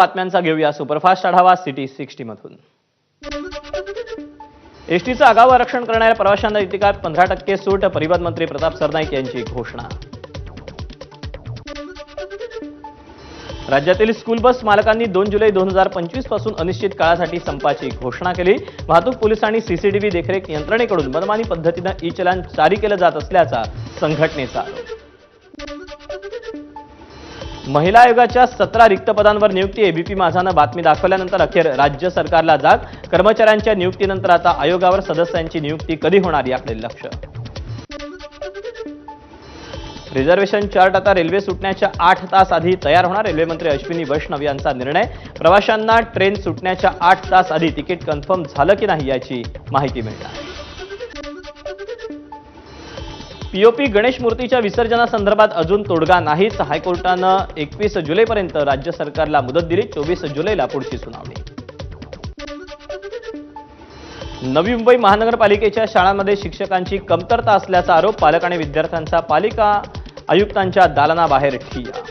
बातम्यांचा घेऊया सुपरफास्ट आढावा सिटी 60 मधून। एसटीचं आगाऊ आरक्षण करणाऱ्या प्रवाशांना इतिकात 15% सूट, परिवहन मंत्री प्रताप सरनाईक यांची घोषणा। राज्यातील स्कूल बस मालकांनी 2 जुलै 2025 पासून अनिश्चित काळासाठी संपाची घोषणा केली। वाहतूक पोलीस आणि सीसीटीव्ही देखरेख यंत्रणेकडून मनमानी पद्धतीने ई चलन जारी केलं जात असल्याचा संघटनेचा आरोप। महिला आयोगाच्या 17 रिक्त पदांवर नियुक्ती। एबीपी माझानं बातमी दाखवल्यानंतर अखेर राज्य सरकारला जाग। कर्मचाऱ्यांच्या नियुक्तीनंतर आता आयोगावर सदस्यांची नियुक्ती कधी होणार याकडे लक्ष। रिझर्वेशन चार्ट आता रेल्वे सुटण्याच्या 8 तास आधी तयार होणार। रेल्वे मंत्री अश्विनी वैष्णव यांचा निर्णय। प्रवाशांना ट्रेन सुटण्याच्या 8 तास आधी तिकीट कन्फर्म झालं की नाही याची माहिती मिळणार। पीओपी गणेश मूर्तीच्या विसर्जनासंदर्भात अजून तोडगा नाहीच। हायकोर्टानं 21 जुलैपर्यंत राज्य सरकारला मुदत दिली। 24 जुलैला पुढची सुनावणी। नवी मुंबई महानगरपालिकेच्या शाळांमध्ये शिक्षकांची कमतरता असल्याचा आरोप। पालक आणि विद्यार्थ्यांचा पालिका आयुक्तांच्या दालनाबाहेर ठिय्या।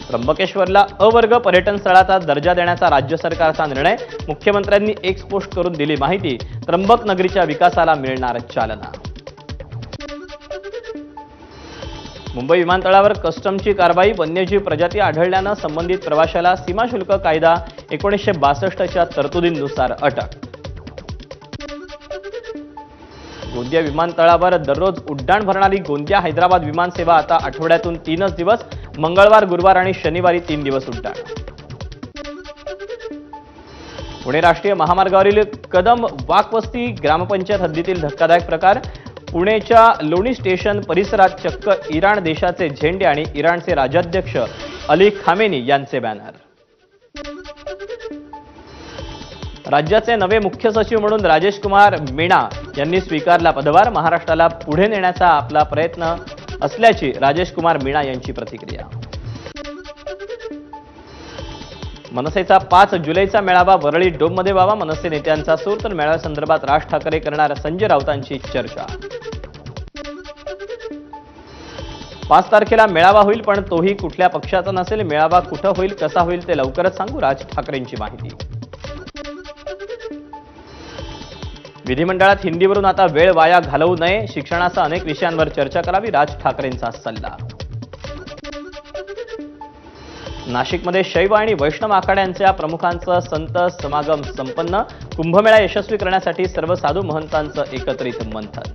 त्र्यंबकेश्वरला अवर्ग पर्यटन स्थळाचा दर्जा देण्याचा राज्य सरकारचा निर्णय। मुख्यमंत्र्यांनी एक्स पोस्ट करून दिली माहिती। त्र्यंबक नगरीच्या विकासाला मिळणार चालना। मुंबई विमानतळावर कस्टमची कारवाई। वन्यजीव प्रजाती आढळल्यानं संबंधित प्रवाशाला सीमाशुल्क कायदा 1962च्या तरतुदींनुसार अटक। गोंदिया विमानतळावर दररोज उड्डाण भरणारी गोंदिया हैदराबाद विमानसेवा आता आठवड्यातून 3च दिवस, मंगळवार, गुरुवार आणि शनिवारी 3 दिवस उड्डाण। पुणे राष्ट्रीय महामार्गावरील कदम वाकवस्ती ग्रामपंचायत हद्दीतील धक्कादायक प्रकार। पुणेच्या लोणी स्टेशन परिसरात चक्क इराण देशाचे झेंडे आणि इराणचे राजाध्यक्ष अली खामेनी यांचे बॅनर। राज्याचे नवे मुख्य सचिव म्हणून राजेश कुमार मीणा यांनी स्वीकारला पदभार। महाराष्ट्राला पुढे नेण्याचा आपला प्रयत्न असल्याची राजेश कुमार मीणा यांची प्रतिक्रिया। मनसेचा 5 जुलैचा मेळावा वरळी डोममध्ये व्हावा। मनसे नेत्यांचा सूर, तर मेळाव्यासंदर्भात राज ठाकरे करणार संजय राऊतांची चर्चा। 5 तारखेला मेळावा होईल, पण तोही कुठल्या पक्षाचा नसेल। मेळावा कुठं होईल, कसा होईल ते लवकरच सांगू, राज ठाकरेंची माहिती। विधिमंडळात हिंदीवरून आता वेळ वाया घालवू नये। शिक्षणासह अनेक विषयांवर चर्चा करावी, राज ठाकरेंचा सल्ला। नाशिकमध्ये शैव आणि वैष्णव आखाड्यांच्या प्रमुखांचं संत समागम संपन्न। कुंभमेळा यशस्वी करण्यासाठी सर्व साधू महंतांचं एकत्रित मंथन।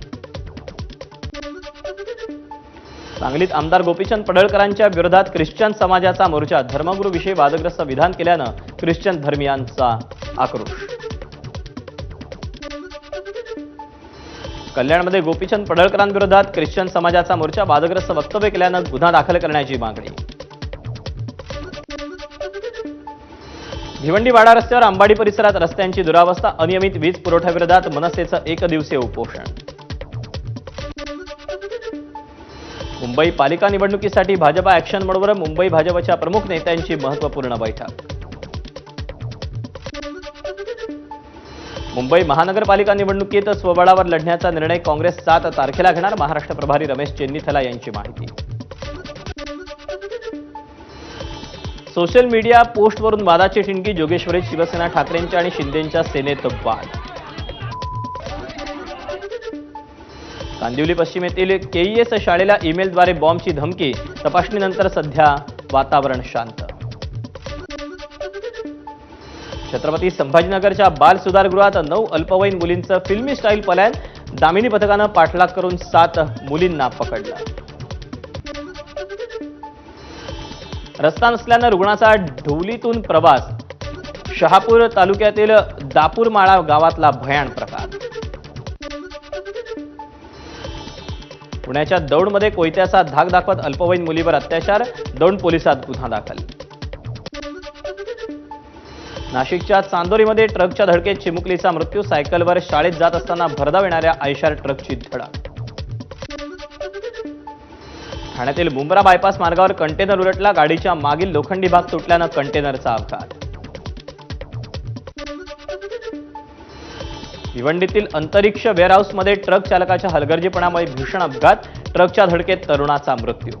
सांगलीत आमदार गोपीचंद पडळकरांच्या विरोधात ख्रिश्चन समाजाचा मोर्चा। धर्मगुरूविषयी वादग्रस्त विधान केल्यानं ख्रिश्चन धर्मीयांचा आक्रोश। कल्याणमध्ये गोपीचंद पडळकरांविरोधात ख्रिश्चन समाजाचा मोर्चा। वादग्रस्त वक्तव्य केल्यानं गुन्हा दाखल करण्याची मागणी। भिवंडी वाडा रस्त्यावर अंबाडी परिसरात रस्त्यांची दुरावस्था। अनियमित वीज पुरवठ्याविरोधात मनसेचं 1 दिवसीय उपोषण। मुंबई पालिका निवडणुकीसाठी भाजपा ॲक्शन मोडवर। मुंबई भाजपच्या प्रमुख नेत्यांची महत्त्वपूर्ण बैठक। मुंबई महानगरपालिका निवडणुकीत स्वबळावर लढण्याचा निर्णय काँग्रेस 7 तारखेला घेणार। महाराष्ट्र प्रभारी रमेश चेन्नीथला यांची माहिती। सोशल मीडिया पोस्टवरून वादाची ठिणगी। जोगेश्वरीत शिवसेना ठाकरेंच्या आणि शिंदेंच्या सेनेत वाद। कांदिवली पश्चिमेतील केईएस शाळेला ईमेलद्वारे बॉम्बची धमकी। तपासणीनंतर सध्या वातावरण शांत। छत्रपती संभाजीनगरच्या बाल सुधारगृहात 9 अल्पवयीन मुलींचं फिल्मी स्टाईल पलायन। दामिनी पथकानं पाठलाग करून 7 मुलींना पकडलं। रस्ता नसल्यानं रुग्णाचा ढोलीतून प्रवास। शहापूर तालुक्यातील दापूरमाळा गावातला भयाण प्रकार। पुण्याच्या दौंडमध्ये कोयत्याचा धाक दाखवत अल्पवयीन मुलीवर अत्याचार। दौंड पोलिसात गुन्हा दाखल। नाशिकच्या चांदोरीमध्ये ट्रकच्या धडकेत चिमुकलीचा मृत्यू। सायकलवर शाळेत जात असताना भरधाव येणाऱ्या आयशर ट्रकची धडक। ठाण्यातील मुंब्रा बायपास मार्गावर कंटेनर उलटला। गाडीच्या मागील लोखंडी भाग तुटल्यानं कंटेनरचा अपघात। भिवंडीतील अंतरिक्ष वेअरहाऊसमध्ये ट्रक चालकाच्या हलगर्जीपणामुळे भीषण अपघात। ट्रकच्या धडकेत तरुणाचा मृत्यू।